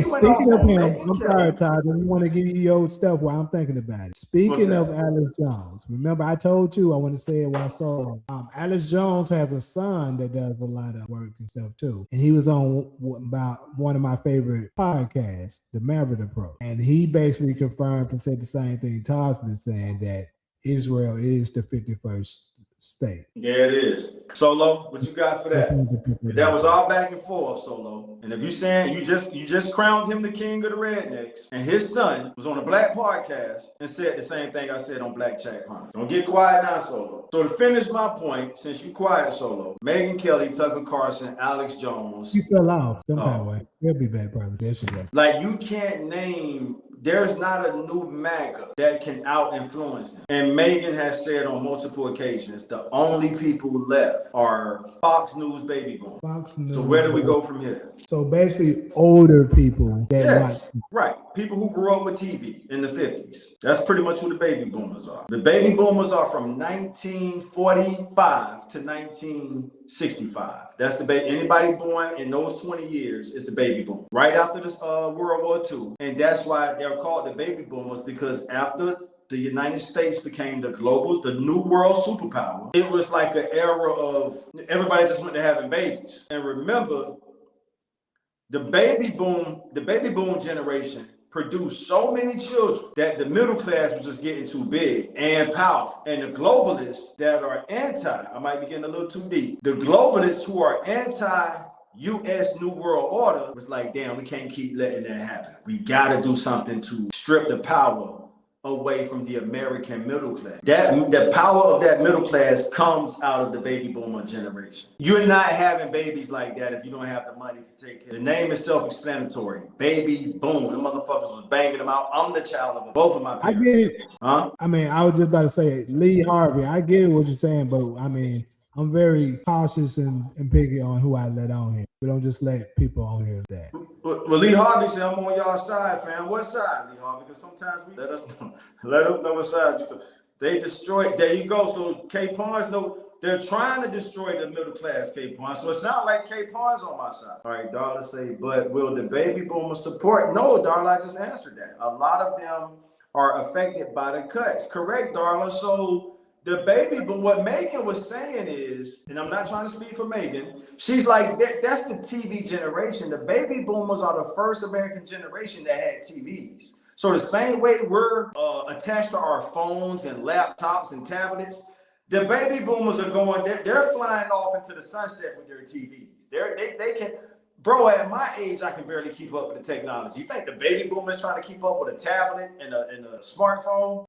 he went off speaking of on him, Megyn I'm Kelly. sorry, Todd. I want to give you your stuff while I'm thinking about it. What's Speaking of that? Alex Jones, remember I told you I want to say it while I saw him. Alex Jones has a son that does a lot of work and stuff too, and he was on about one of my favorite podcasts, the Maverick Approach, and he basically confirmed and said the same thing Todd's been saying, that Israel is the 51st state. Yeah, it is. Solo, what you got for Just that? wanted to put that That out was there. all back and forth, Solo. And if you saying you just crowned him the king of the rednecks, and his son was on a black podcast and said the same thing I said on Black Jack Hunt. Don't get quiet now, Solo. So to finish my point, since you quiet, Solo, Megyn Kelly, Tucker Carlson, Alex He Jones. fell off some kind of Oh, way. He'll be back probably. There she go. like you can't name. There's not a new MAGA that can out-influence them. And Megyn has said on multiple occasions, the only people left are Fox News baby boom. Fox So where News. do we go from here? So basically, older people that watch. Yes, right. People who grew up with TV in the 50s. That's pretty much who the baby boomers are. The baby boomers are from 1945 to 1965. That's the anybody born in those 20 years is the baby boom. Right after this World War II. And that's why they're called the baby boomers, because after the United States became the new world superpower, it was like an era of everybody just went to having babies. And remember, the baby boom generation produced so many children that the middle class was just getting too big and powerful. And the globalists that are I might be getting a little too deep, the globalists who are U.S. New World Order was like, damn, we can't keep letting that happen. We gotta do something to strip the power away from the American middle class. The power of that middle class comes out of the baby boomer generation. You're not having babies like that if you don't have the money to take care. The name is self-explanatory. Baby boom. The motherfuckers was banging them out. I'm the child of both of my I parents. get it. Huh? I mean, I was just about to say Lee Harvey. I get what you're saying, but I mean, I'm very cautious and picky on who I let on here. We don't just let people on here that. Well, Lee Harvey said, I'm on y'all side, fam. What side, Lee Harvey? Because sometimes we let us know what side you they destroyed. There you go. So K Pons know they're trying to destroy the middle class, K Pons. So it's not like K Pons on my side. All right, Darla say, but will the baby boomers support? No, Darla, I just answered that. A lot of them are affected by the cuts. Correct, Darla. So the baby, but what Megyn was saying is, and I'm not trying to speak for Megyn, she's like, that's the TV generation. The baby boomers are the first American generation that had TVs. So the same way we're attached to our phones and laptops and tablets, the baby boomers are going, they're flying off into the sunset with their TVs. They can, bro, at my age, I can barely keep up with the technology. You think the baby boomers trying to keep up with a tablet and a smartphone?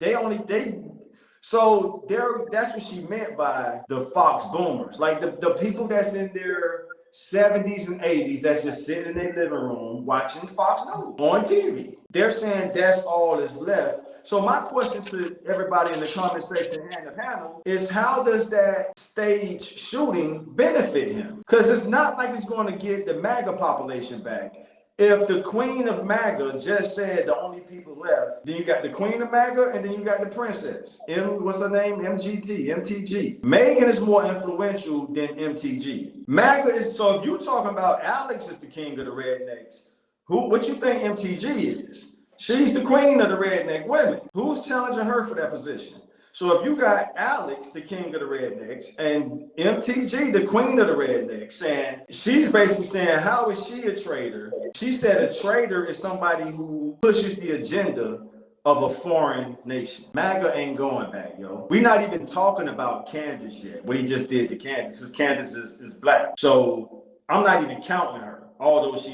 So that's what she meant by the Fox boomers. Like the people that's in their 70s and 80s that's just sitting in their living room watching Fox News on TV. They're saying that's all that's left. So my question to everybody in the comment section and the panel is, how does that stage shooting benefit him? Because it's not like it's going to get the MAGA population back. If the queen of MAGA just said the only people left, then you got the queen of MAGA and then you got the princess. What's her name? MTG. Megyn is more influential than MTG. MAGA is, so if you're talking about Alex is the king of the rednecks, what you think MTG is? She's the queen of the redneck women. Who's challenging her for that position? So if you got Alex, the king of the rednecks, and MTG, the queen of the rednecks, and she's basically saying, how is she a traitor? She said a traitor is somebody who pushes the agenda of a foreign nation. MAGA ain't going back, yo. We're not even talking about Candace yet, what he just did to Candace, because Candace is black. So I'm not even counting her, although so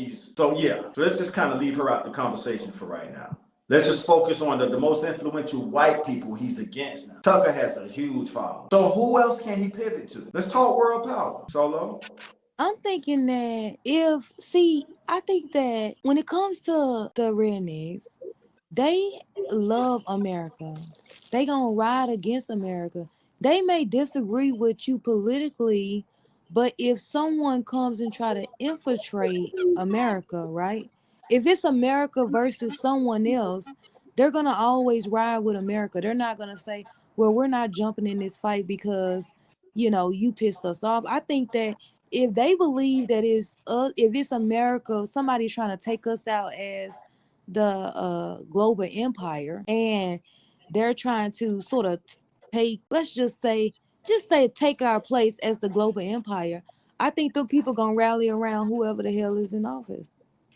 let's just kind of leave her out the conversation for right now. Let's just focus on the most influential white people he's against now. Tucker has a huge following. So who else can he pivot to? Let's talk world power. Solo? I'm thinking that I think that when it comes to the rednecks, they love America. They gonna ride against America. They may disagree with you politically, but if someone comes and try to infiltrate America, right? If it's America versus someone else, they're gonna always ride with America. They're not gonna say, well, we're not jumping in this fight because, you pissed us off. I think that if they believe that if it's America, somebody's trying to take us out as the global empire, and they're trying to sort of take, let's just say take our place as the global empire. I think the people gonna rally around whoever the hell is in office.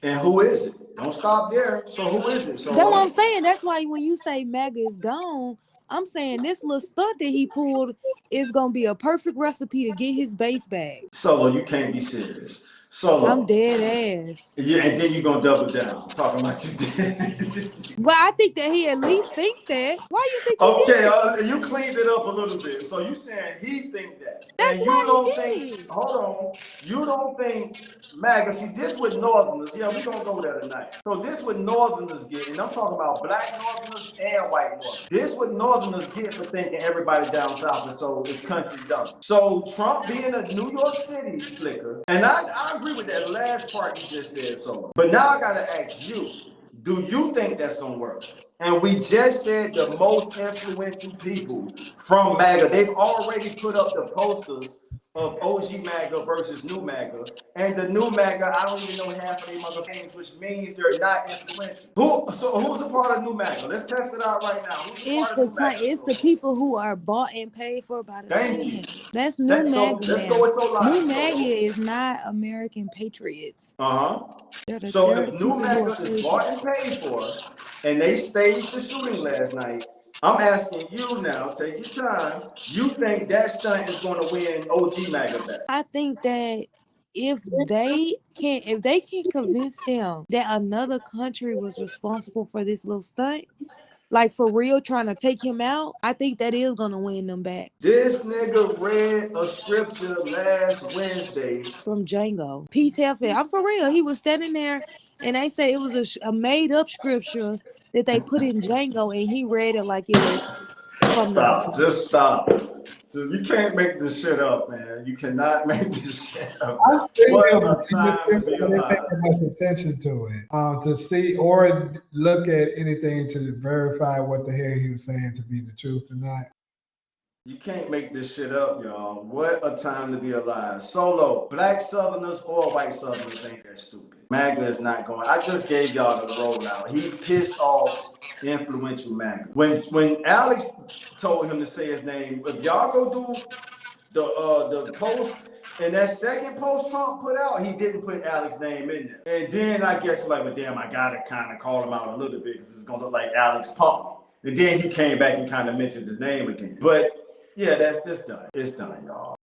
And who is it? Don't stop there. So who is it? That's what So I'm saying. That's why when you say MAGA is gone, I'm saying this little stunt that he pulled is gonna be a perfect recipe to get his base back. Solo, you can't be serious. I'm Solo. dead ass. Yeah, and then you're gonna double down, talking about you did. Well, I think that he at least think that. Why you think he Okay, did? you cleaned it up a little bit. So you saying he think that, That's and you why don't he think? did. Hold on, you don't think MAGA? See, this with Northerners. Yeah, we gonna go there tonight. So this what Northerners get, and I'm talking about black Northerners and white Northerners. This what Northerners get for thinking everybody down south is country dumb. So Trump being a New York City slicker, and I agree with that last part you just said, Solo. But now I gotta ask you, do you think that's gonna work? And we just said the most influential people from MAGA, they've already put up the posters of OG MAGA versus new MAGA. And the new MAGA, I don't even know half of their mother names, which means they're not influential. Who's a part of new MAGA? Let's test it out right now. Who's a part of new MAGA? It's the people who are bought and paid for by the Thank you. tan. That's new So MAGA let's go now. with your New line, MAGA Solo. is not American patriots. So They're if the new people who are MAGA is paid bought and paid for, and they staged the shooting last night, I'm asking you now, take your time. You think that stunt is going to win OG MAGA back? I think that if they can convince them that another country was responsible for this little stunt, like for real trying to take him out, I think that is gonna win them back. This nigga read a scripture last Wednesday From Django. PTF, I'm for real. He was standing there and they say it was a made up scripture that they put in Django, and he read it like it was from the Stop. Bible. Just stop. You can't make this shit up, man. You cannot make this shit up. What a time to be alive. Much attention to it, to see or look at anything to verify what the hell he was saying to be the truth or not. You can't make this shit up, y'all. What a time to be alive. Solo, black Southerners or white Southerners ain't that stupid. MAGA is not going. I just gave y'all the rollout. He pissed off influential MAGA. When Alex told him to say his name, if y'all go do the post, and that second post Trump put out, he didn't put Alex's name in there. And then I guess like, but damn, I gotta kind of call him out a little bit because it's gonna look like Alex pumped me. And then he came back and kind of mentioned his name again. But yeah, it's done. It's done, y'all.